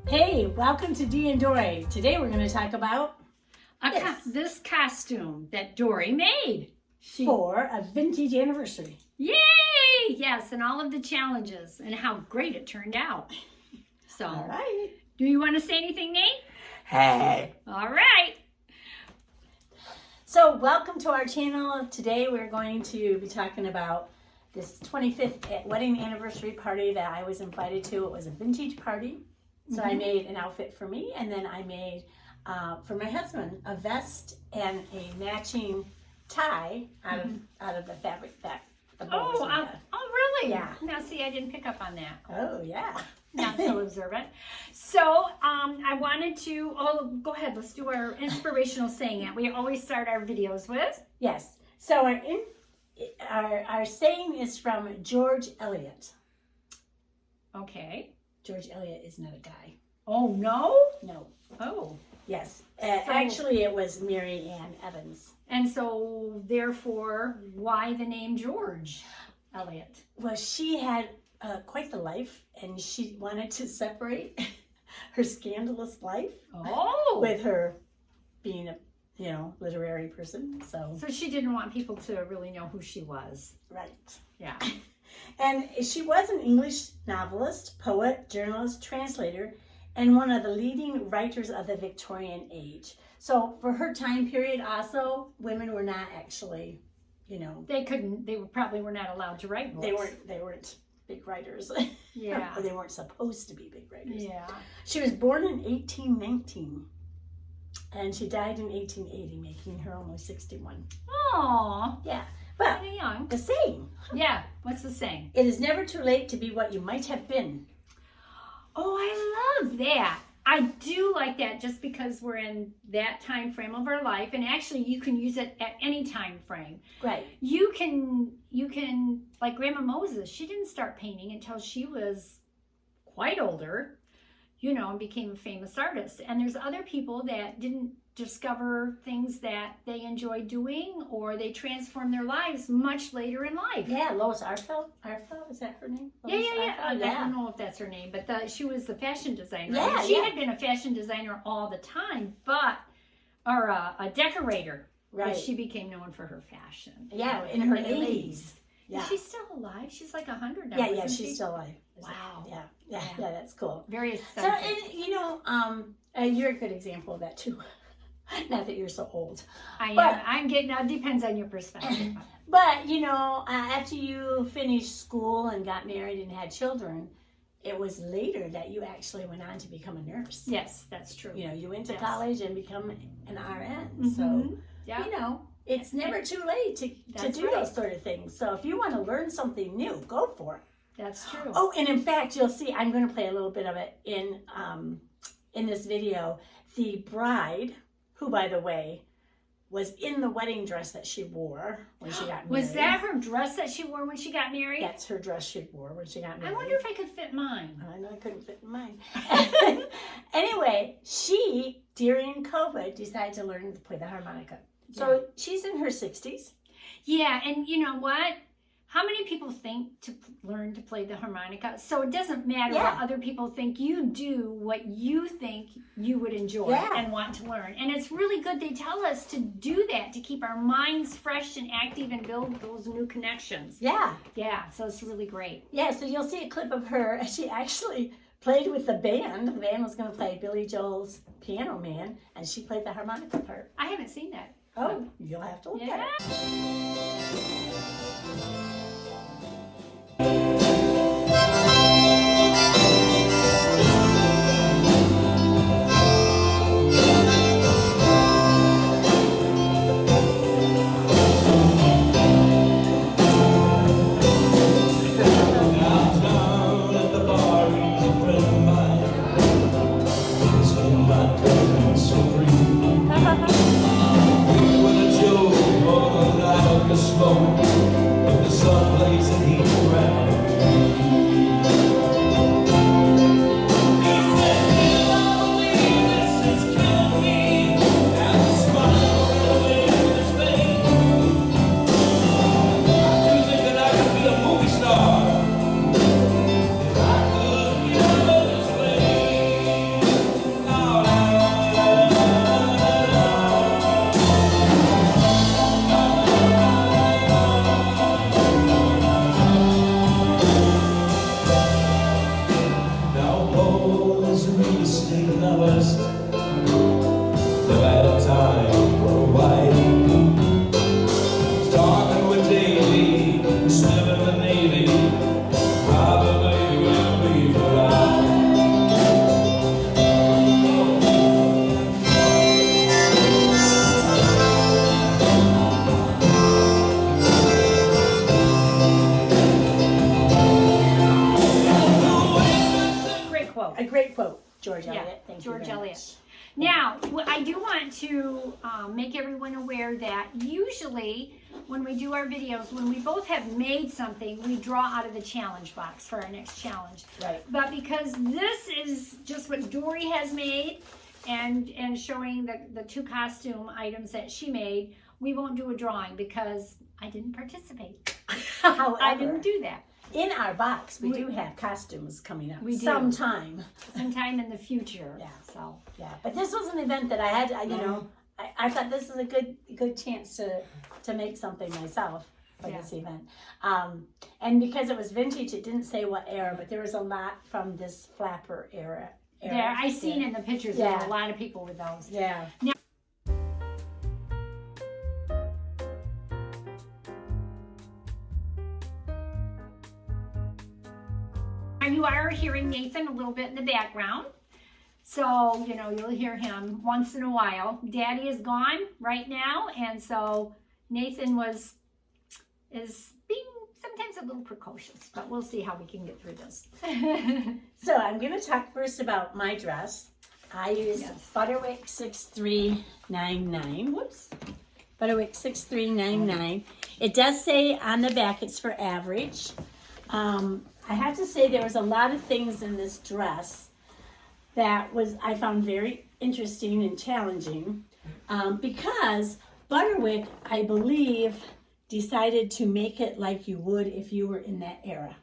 Hey, welcome to Dee and Dory. Today we're going to talk about this costume that Dory made. For a vintage anniversary. Yay! Yes, and all of the challenges and how great it turned out. So, all right. Do you want to say anything, Nate? Hey. All right. So, welcome to our channel. Today we're going to be talking about this 25th wedding anniversary party that I was invited to. It was a vintage party. So I made an outfit for me, and then I made for my husband a vest and a matching tie out of the fabric that the bow was made of. Oh, really? Yeah. Now, see, I didn't pick up on that. Oh, yeah. Not so observant. So, I wanted to. Oh, go ahead. Let's do our inspirational saying that we always start our videos with. Yes. So our saying is from George Eliot. Okay. George Eliot is not a guy. Oh, no? No. Oh. Yes. Actually, it was Mary Ann Evans. And so, therefore, why the name George Eliot? Well, she had quite the life, and she wanted to separate her scandalous life with her being a literary person. So she didn't want people to really know who she was. Right. Yeah. And she was an English novelist, poet, journalist, translator, and one of the leading writers of the Victorian age. So for her time period also, women were not actually, They probably were not allowed to write books. They weren't big writers. Yeah. Or they weren't supposed to be big writers. Yeah. She was born in 1819. And she died in 1880, making her only 61. Aww. Yeah. But pretty young. The saying. Yeah. What's the saying? It is never too late to be what you might have been. Oh, I love that. I do like that just because we're in that time frame of our life. And actually, you can use it at any time frame. Right. You can, like Grandma Moses, she didn't start painting until she was quite older, and became a famous artist. And there's other people that didn't discover things that they enjoy doing, or they transform their lives much later in life. Yeah, Lois Arfeld, is that her name? Yeah. I don't know if that's her name, but she was the fashion designer. Yeah, she had been a fashion designer all the time, or a decorator. Right. But she became known for her fashion. Yeah, in her 80s. Yeah. Is she still alive? She's like 100 now. Yeah, she's still alive. Wow. Yeah, that's cool. Very eccentric. So, and you're a good example of that too. Not that you're so old. I'm getting, now it depends on your perspective. But, after you finished school and got married and had children, it was later that you actually went on to become a nurse. Yes, that's true. You went to college and become an RN. Mm-hmm. So, yeah. It's never too late to do those sort of things. So if you want to learn something new, go for it. That's true. Oh, and in fact, you'll see, I'm going to play a little bit of it in this video. The bride, who, by the way, was in the wedding dress that she wore when she got married. Was that her dress that she wore when she got married? That's her dress she wore when she got married. I wonder if I could fit mine. I know I couldn't fit in mine. Anyway, she, during COVID, decided to learn to play the harmonica. So she's in her 60s. Yeah, and you know what? How many people think to learn to play the harmonica? So it doesn't matter what other people think. You do what you think you would enjoy and want to learn. And it's really good they tell us to do that, to keep our minds fresh and active and build those new connections. Yeah. Yeah, so it's really great. Yeah, so you'll see a clip of her. She actually played with the band. The band was going to play Billy Joel's Piano Man, and she played the harmonica part. I haven't seen that. Oh, you'll have to look at it. Smoke, with the sun blazing heat around. say lovers never had a time for a wife. Starting with Davy, still in the Navy, probably will be for life. Great quote. A great quote, George Yeah, Eliot. Thank George you very Eliot. much. Now, I do want to make everyone aware that usually when we do our videos, when we both have made something, we draw out of the challenge box for our next challenge. Right. But because this is just what Dory has made and showing the two costume items that she made, we won't do a drawing because I didn't participate. However, I didn't do that. in our box, we do have costumes coming up. We do. Sometime Sometime in the future. Yeah. So. Yeah, but this was an event that I had, you know, I thought this is a good chance to make something myself for this event. And because it was vintage, it didn't say what era, but there was a lot from this flapper era. There, I seen in the pictures, there were a lot of people with those. Yeah. Now, you are hearing Nathan a little bit in the background. So, you know, you'll hear him once in a while. Daddy is gone right now, and so Nathan is being sometimes a little precocious, but we'll see how we can get through this. So I'm going to talk first about my dress. I use Butterwick 6399. Whoops. Butterwick 6399. It does say on the back it's for average. I have to say there was a lot of things in this dress that I found very interesting and challenging because Butterwick, I believe, decided to make it like you would if you were in that era.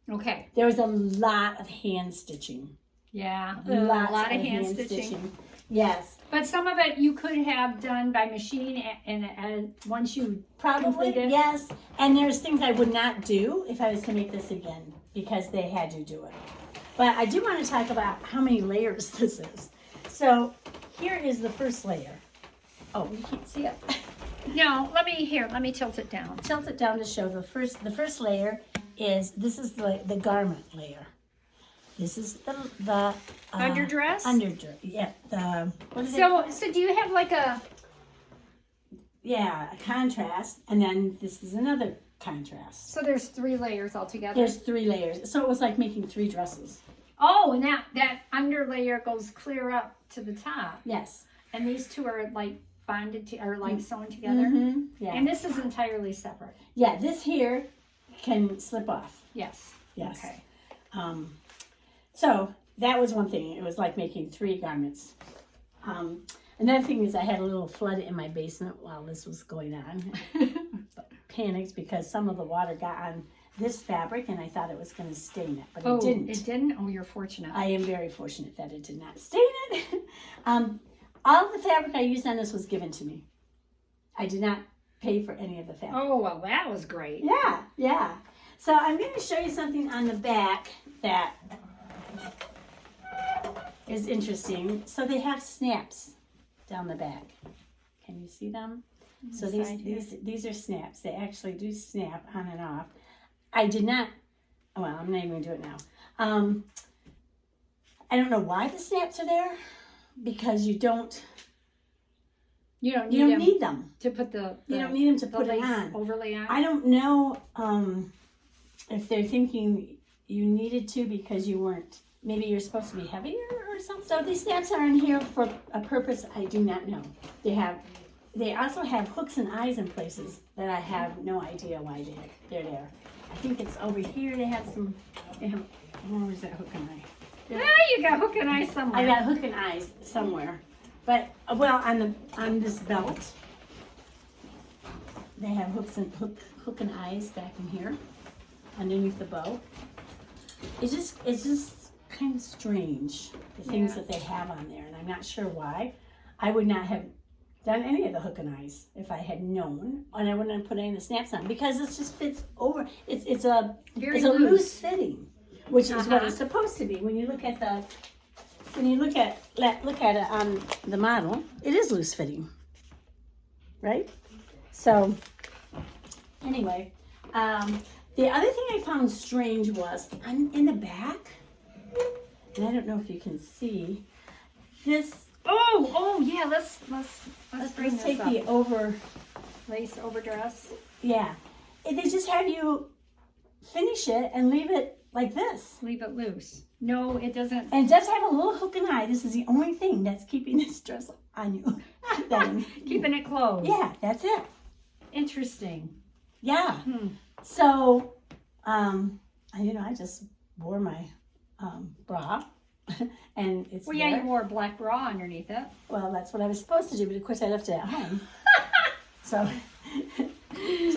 Okay. There was a lot of hand stitching. Yeah, A lot of hand stitching. Yes. But some of it you could have done by machine, and once you Probably, completed. yes. And there's things I would not do if I was to make this again because they had to do it. But I do want to talk about how many layers this is. So here is the first layer. Oh, you can't see it. No, let me tilt it down. Tilt it down to show the first layer is, this is the garment layer. This is the Underdress? Underdress, yeah. What is it? So do you have like a contrast, and then this is another contrast. So there's 3 layers altogether? There's 3 layers. So it was like making 3 dresses. Oh, and that under layer goes clear up to the top. Yes. And these two are like bonded to, or like sewn together? Mm-hmm. Yeah. And this is entirely separate? Yeah, this here can slip off. Yes. Yes. Okay. So that was one thing. It was like making 3 garments. Another thing is I had a little flood in my basement while this was going on. Panicked because some of the water got on this fabric and I thought it was going to stain it, but it didn't. It didn't? Oh, you're fortunate. I am very fortunate that it did not stain it. All the fabric I used on this was given to me. I did not pay for any of the fabric. Oh, well, that was great. Yeah, yeah. So I'm going to show you something on the back that is interesting. So they have snaps down the back. Can you see them? So these are snaps. They actually do snap on and off. I did not, well, I'm not even going to do it now. I don't know why the snaps are there, because you don't need them. To put you don't need them to put it lace on. Overlay on? I don't know if they're thinking you needed to because you weren't, maybe you're supposed to be heavier or something. So these snaps are in here for a purpose I do not know. They also have hooks and eyes in places that I have no idea why they're there. I think it's over here. Where is that hook and eye? Yeah, you got hook and eye somewhere. I got hook and eyes somewhere. But, well, on this belt, they have hook and eyes back in here, underneath the bow. It's just kind of strange, the things that they have on there, and I'm not sure why. I would not have done any of the hook and eyes if I had known, and I wouldn't have put any of the snaps on because it just fits over. It's a loose fitting, which is what it's supposed to be. When you look at when you look at it on the model, it is loose fitting, right? So anyway, the other thing I found strange was in the back, and I don't know if you can see this. Oh yeah. Let's bring Let's this take up. the Lace overdress. yeah. They just have you finish it and leave it like this. Leave it loose. No, it doesn't. And it does have a little hook and eye. This is the only thing that's keeping this dress on you. Then, Keeping it closed. yeah, that's it. Interesting. Yeah. Hmm. So, I just wore my bra, and it's Well, yeah, there. you wore a black bra underneath it. Well, that's what I was supposed to do, but of course I left it at home. So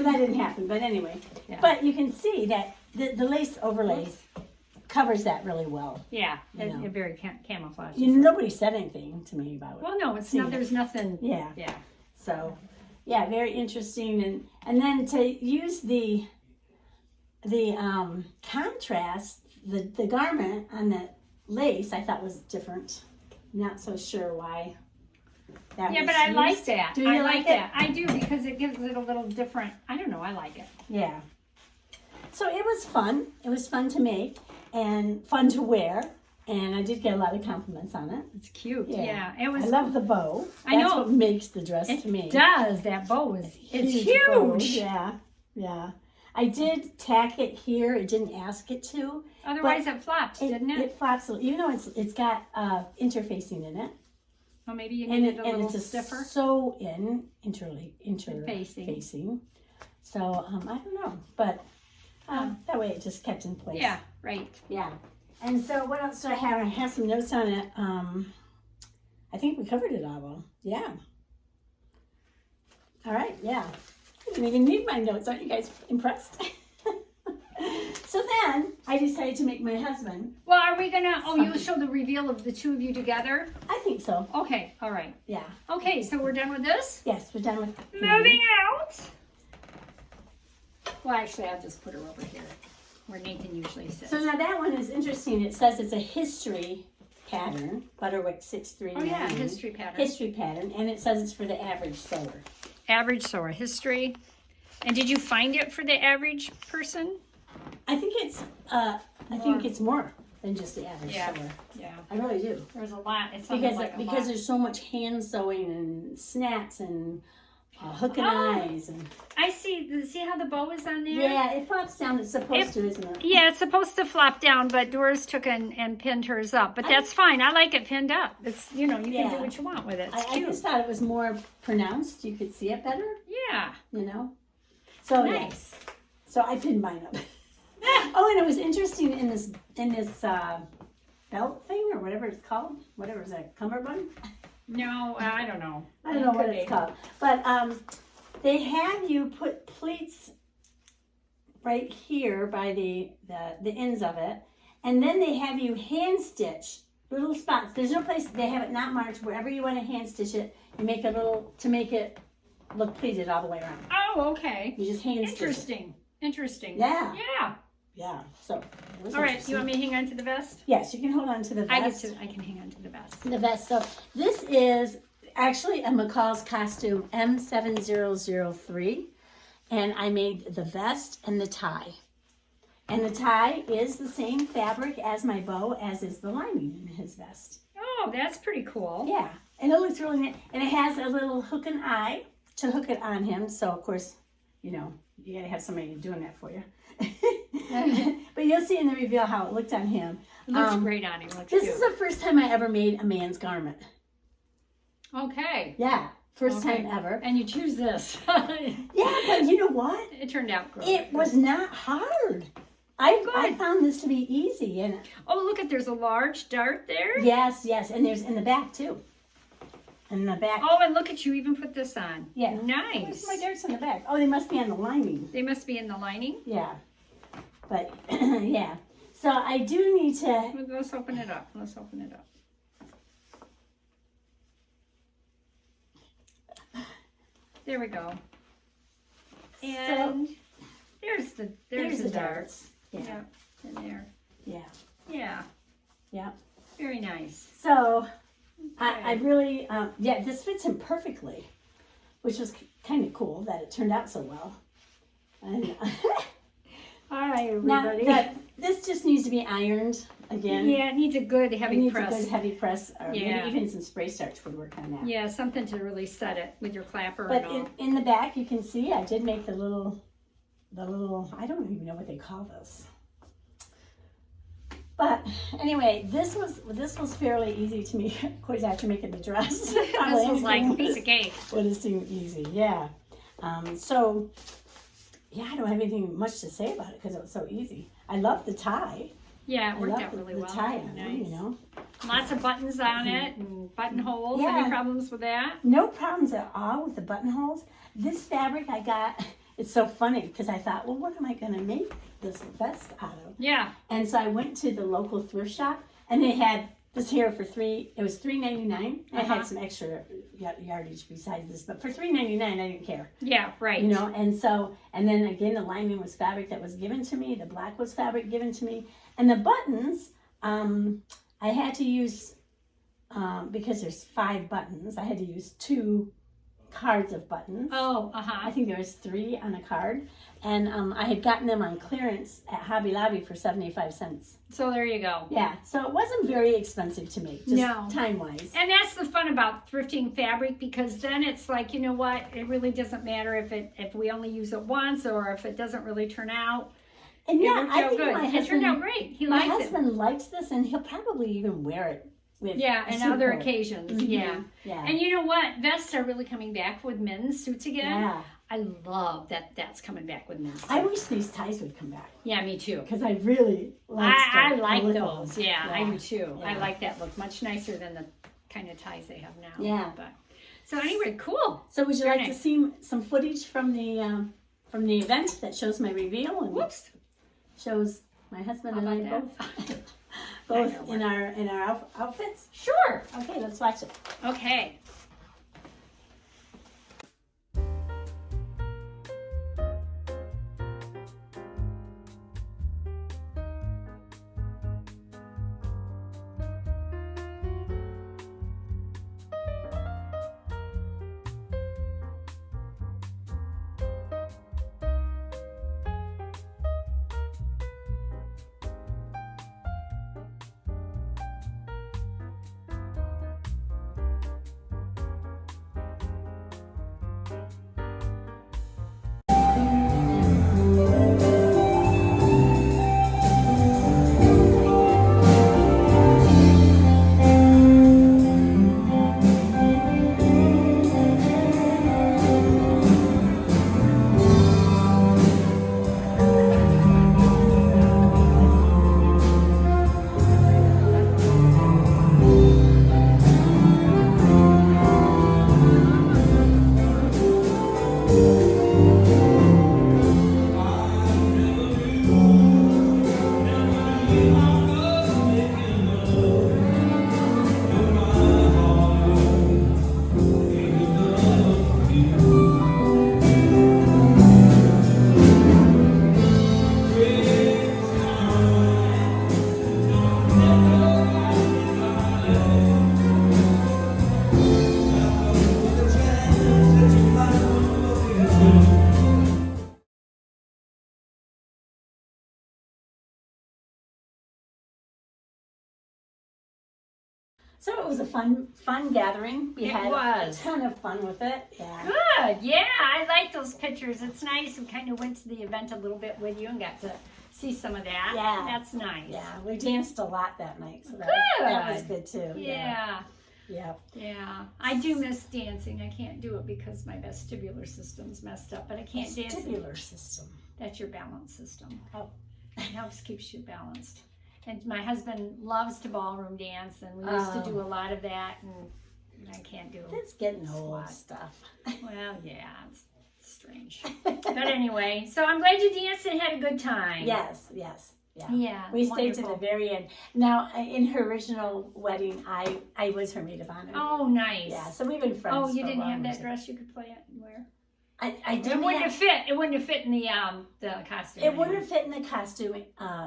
that didn't happen. But anyway, Yeah. but you can see that the lace overlay covers that really well. Yeah, You know. it very camouflages. Nobody said anything to me about it. Well, no, it's See not. it. There's nothing. Yeah. Yeah. So, yeah, very interesting, and then to use the contrast, the garment on the lace, I thought was different. Not so sure why. That Yeah, was but I like used. that. Do you I like that. I do because it gives it a little different. I don't know. I like it. Yeah. So it was fun. It was fun to make and fun to wear, and I did get a lot of compliments on it. It's cute. Yeah. Yeah, it was. I love the bow. I That's know. what makes the dress It to me. does. That bow is. It's bow. huge. Yeah, yeah. I did tack it here. It didn't ask it to. Otherwise, it flops, didn't it? It flops, even though it's got interfacing in it, Well, maybe you and need it a little it's stiffer. sew in interfacing. So I don't know, but that way it just kept in place. Yeah. Right. Yeah. And so what else do I have? I have some notes on it. I think we covered it all though. Yeah. All right. Yeah. I didn't even need my notes. Aren't you guys impressed? So then I decided to make my husband. Well, are we gonna? Oh, you'll show the reveal of the two of you together. I think so. Okay. All right. Yeah. Okay. So we're done with this. Yes, we're done with Moving out. Well, actually, I'll just put her over here where Nathan usually sits. So now that one is interesting. It says it's a history pattern, Butterwick 639. Oh yeah, history pattern. History pattern, and it says it's for the average sewer. Average sewer history. And did you find it for the average person? I think it's more than just the average Yeah. sewer. Yeah. I really do. There's a lot. It sounded like a Because lot. there's so much hand sewing and snaps and hook and eyes and I see. See how the bow is on there? yeah, it flops down. It's supposed to, isn't it? Yeah, it's supposed to flop down, but Doris took and pinned hers up. But that's fine. I like it pinned up. It's you can Yeah. do what you want with it. It's I cute. just thought it was more pronounced. You could see it better, Yeah. So Nice. yeah. So I pinned mine up. Oh, and it was interesting in this belt thing or whatever it's called. Whatever is that, cummerbund? No, I don't know. I don't know what Could it's be. called. But they have you put pleats right here by the ends of it, and then they have you hand stitch little spots. There's no place, they have it not marked. Wherever you want to hand stitch it, you make a little, to make it look pleated all the way around. Oh, okay. You just hand stitch it. Interesting. Interesting. Yeah. Yeah. Yeah, so it was All right. interesting. You want me to hang on to the vest? Yes, you can hold on to the vest. I can hang on to the vest. The vest. So this is actually a McCall's costume M7003, and I made the vest and the tie. And the tie is the same fabric as my bow, as is the lining in his vest. Oh, that's pretty cool. Yeah, and it looks really neat. And it has a little hook and eye to hook it on him. So of course, you gotta have somebody doing that for you. But you'll see in the reveal how it looked on him. It looks great on him. Looks This cute. is the first time I ever made a man's garment. Okay. Yeah, first Okay. time ever. And you choose this. Yeah, but you know what? It turned out good. It was not hard. I found this to be easy, and Oh, look at there's a large dart there. yes, and there's in the back too. In the back. Oh, and look at you even put this on. Yeah. Nice. Where's my darts in the back? Oh, they must be on the lining. They must be in the lining. Yeah, but yeah. So I do need to. Let's open it up. Let's open it up. There we go. And there's the There's darts. Yeah, Yeah, in there. yeah, Yeah. yeah. Very nice. So I really, this fits him perfectly, which was kind of cool that it turned out so well. And All right, now, everybody. this just needs to be ironed again. Yeah, it needs a good It heavy needs press. a good heavy press, or Yeah. maybe even some spray starch would work on that. Yeah, something to really set it with your clapper But and all. in the back, you can see I did make the little, I don't even know what they call this. But anyway, this was fairly easy to me. Of course, after making the dress, This was like a piece of cake. would have seemed easy. Yeah. So yeah, I don't have anything much to say about it because it was so easy. I love the tie. Yeah, it I worked love out really the well. tie Very on nice. it, you know. Lots of buttons on it and buttonholes. Yeah. Any problems with that? No problems at all with the buttonholes. This fabric I got, it's so funny because I thought, well, what am I going to make this vest out of? Yeah. And so I went to the local thrift shop and they had this here for it was $3.99. I Uh-huh. had some extra yardage besides this, but for $3.99 I didn't care. Yeah, right. You know, and then again, the lining was fabric that was given to me. The black was fabric given to me. And the buttons, I had to use, because there's 5 buttons, I had to use 2 cards of buttons. Oh, I think there was 3 on a card. And I had gotten them on clearance at Hobby Lobby for 75 cents. So there you go. Yeah, so it wasn't very expensive to make, just No. time-wise. And that's the fun about thrifting fabric, because then it's like, you know what, it really doesn't matter if we only use it once or if it doesn't really turn out. And It yeah, worked I out think good. my It turned husband, out great. He my likes it. husband likes this, and he'll probably even wear it with Yeah, a and suit other coat. occasions. Mhm. Yeah. Yeah. And you know what? Vests are really coming back with men's suits again. Yeah. I love that that's coming back with men's suits. I wish these ties would come back Yeah, me too. because I really like I like the look those. of them. Yeah, I do too. I Yeah. like that look. Much nicer than the kind of ties they have now. Yeah. But so anyway, cool. So would you Very like nice. to see some footage from the event that shows my reveal and Whoops. shows my husband How and I about both I both in our outfits? Sure. Okay, let's watch it. Okay. So it was a fun gathering. We It had was. a ton of fun with it. Yeah. Good. Yeah, I like those pictures. It's nice. We kind of went to the event a little bit with you and got to see some of that. Yeah. That's nice. Yeah, we danced a lot that night, so that was good too. Yeah. Yeah. Yeah. I do miss dancing. I can't do it because my vestibular system's messed up, but I can't dance. Vestibular system. That's your balance system. Oh. It helps keeps you balanced. And my husband loves to ballroom dance, and we used to do a lot of that, and I can't do it. It's getting old Squat. stuff. Well, yeah, it's strange. But anyway, so I'm glad you danced and had a good time. Yes. Yeah. Yeah. We stayed to the wonderful. very end. Now, in her original wedding, I was her maid of honor. Oh, nice. Yeah, so we've been friends. Oh, you for a didn't while have that now. dress you could play it and wear? I It didn't wouldn't have, have fit. It wouldn't have fit in the costume. it wouldn't have fit in the costume,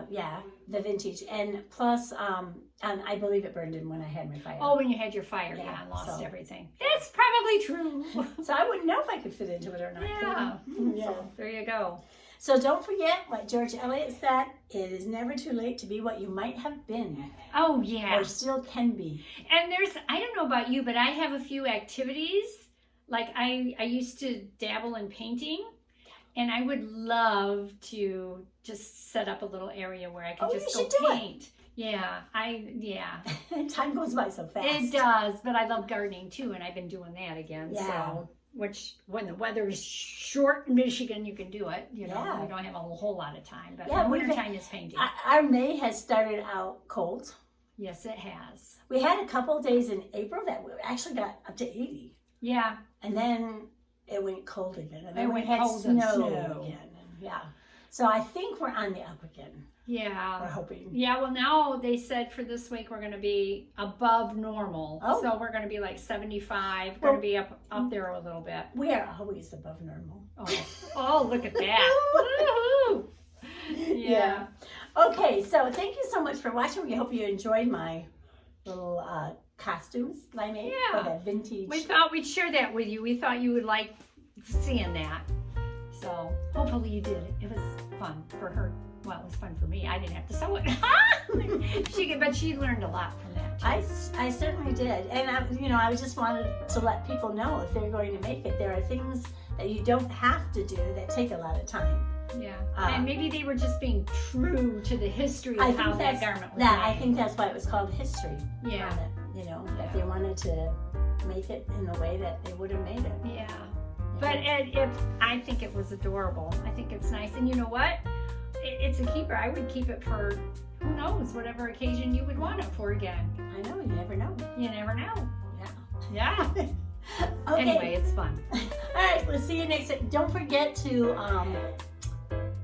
yeah, the vintage. And plus, and I believe it burned in when I had my fire. Oh, when you had your fire, Yeah, yeah, and lost so- everything. That's probably true. So I wouldn't know if I could fit into it or not. Yeah. Yeah. So there you go. So don't forget what George Eliot said, it is never too late to be what you might have been Oh, yeah. or still can be. And I don't know about you, but I have a few activities. Like I used to dabble in painting, and I would love to just set up a little area where I could Oh, just you go should do it. paint. Yeah, yeah. Time goes by so fast. It does, but I love gardening too, and I've been doing that again. Yeah. So, which when the weather's short in Michigan, you can do it. You know, Yeah. we don't have a whole lot of time, but Yeah, we've winter time is painting. Our May has started out cold. Yes, it has. We had a couple of days in April that we actually got up to 80. Yeah. And then it went cold again. And It then we went had cold and snow snow. again. And yeah. So I think we're on the up again. Yeah. We're hoping. Yeah, well, now they said for this week we're going to be above normal. Oh. So we're going to be like 75. We're Well- going to be up there a little bit. We are always above normal. Oh, look at that. Woohoo. Yeah. Okay, so thank you so much for watching. We hope you enjoyed my little costumes that I made Yeah. for the vintage. We thought we'd share that with you. We thought you would like seeing that. So hopefully you did. It was fun for her. Well, it was fun for me. I didn't have to sew it. But she learned a lot from that. Too. I certainly did. And I just wanted to let people know if they're going to make it, there are things that you don't have to do that take a lot of time. Yeah. And maybe they were just being true to the history of how that garment was I made. think that's why it was called history. Yeah. That they wanted to make it in the way that they would have made it. Yeah. But I think it was adorable. I think it's nice. And you know what? It's a keeper. I would keep it for, who knows, whatever occasion you would want it for again. I know, you never know. You never know. Yeah. Yeah. Okay. Anyway, it's fun. All right, we'll see you next time. Don't forget to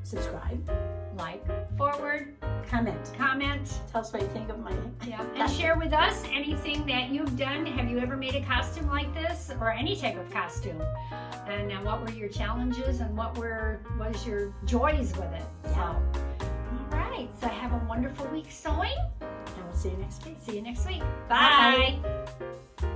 subscribe, Like, forward, comment. comment. Tell us what you think of my. Yeah. And share with us anything that you've done. Have you ever made a costume like this or any type of costume? And what were your challenges and what was your joys with it? So, all right. So have a wonderful week sewing. And we'll see you next week. See you next week. Bye. Bye.